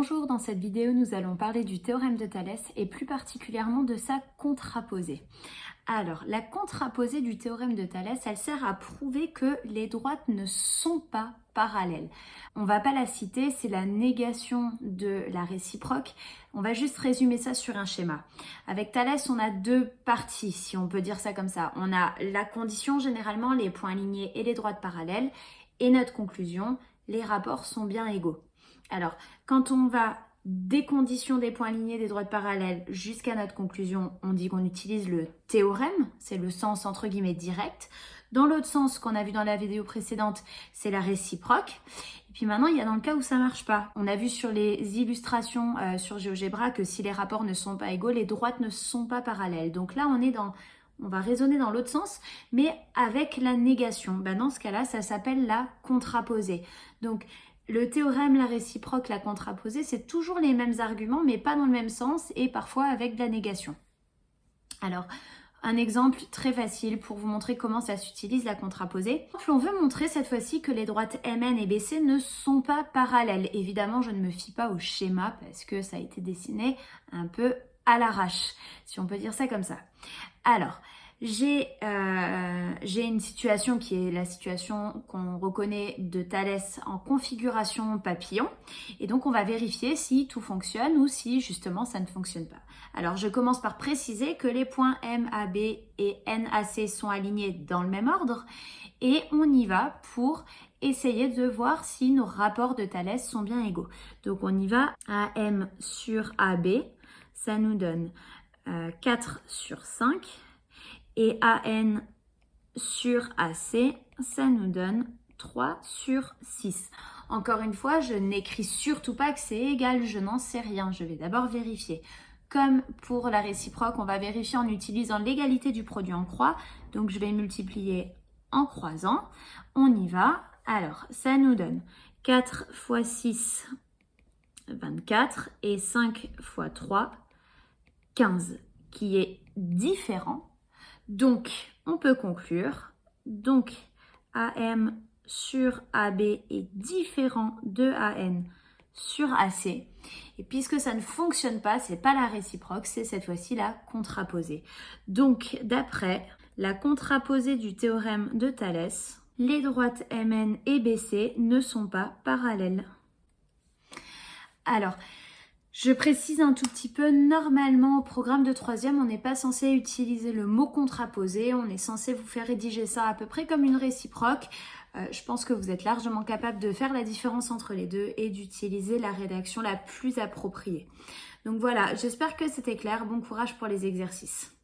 Bonjour, dans cette vidéo nous allons parler du théorème de Thalès et plus particulièrement de sa contraposée. Alors, la contraposée du théorème de Thalès, elle sert à prouver que les droites ne sont pas parallèles. On va pas la citer, c'est la négation de la réciproque. On va juste résumer ça sur un schéma. Avec Thalès, on a deux parties, si on peut dire ça comme ça. On a la condition, généralement, les points alignés et les droites parallèles, et notre conclusion, les rapports sont bien égaux. Alors, quand on va des conditions des points alignés, des droites parallèles jusqu'à notre conclusion, on dit qu'on utilise le théorème, c'est le sens entre guillemets direct. Dans l'autre sens qu'on a vu dans la vidéo précédente, c'est la réciproque. Et puis maintenant, il y a dans le cas où ça marche pas. On a vu sur les illustrations sur GeoGebra que si les rapports ne sont pas égaux, les droites ne sont pas parallèles. Donc là, on va raisonner dans l'autre sens, mais avec la négation. Dans ce cas-là, ça s'appelle la contraposée. Donc, le théorème, la réciproque, la contraposée, c'est toujours les mêmes arguments, mais pas dans le même sens et parfois avec de la négation. Alors, un exemple très facile pour vous montrer comment ça s'utilise la contraposée. On veut montrer cette fois-ci que les droites MN et BC ne sont pas parallèles. Évidemment, je ne me fie pas au schéma parce que ça a été dessiné un peu à l'arrache, si on peut dire ça comme ça. Alors, j'ai une situation qui est la situation qu'on reconnaît de Thalès en configuration papillon. Et donc, on va vérifier si tout fonctionne ou si justement ça ne fonctionne pas. Alors, je commence par préciser que les points MAB et NAC sont alignés dans le même ordre. Et on y va pour essayer de voir si nos rapports de Thalès sont bien égaux. Donc, on y va. AM sur AB, ça nous donne 4 sur 5. Et AN sur AC, ça nous donne 3 sur 6. Encore une fois, je n'écris surtout pas que c'est égal, je n'en sais rien. Je vais d'abord vérifier. Comme pour la réciproque, on va vérifier en utilisant l'égalité du produit en croix. Donc, je vais multiplier en croisant. On y va. Alors, ça nous donne 4 fois 6, 24. Et 5 fois 3, 15, qui est différent. Donc, on peut conclure, donc AM sur AB est différent de AN sur AC. Et puisque ça ne fonctionne pas, c'est pas la réciproque, c'est cette fois-ci la contraposée. Donc, d'après la contraposée du théorème de Thalès, les droites MN et BC ne sont pas parallèles. Alors, je précise un tout petit peu, normalement au programme de 3e, on n'est pas censé utiliser le mot contraposé, on est censé vous faire rédiger ça à peu près comme une réciproque. Je pense que vous êtes largement capable de faire la différence entre les deux et d'utiliser la rédaction la plus appropriée. Donc voilà, j'espère que c'était clair, bon courage pour les exercices.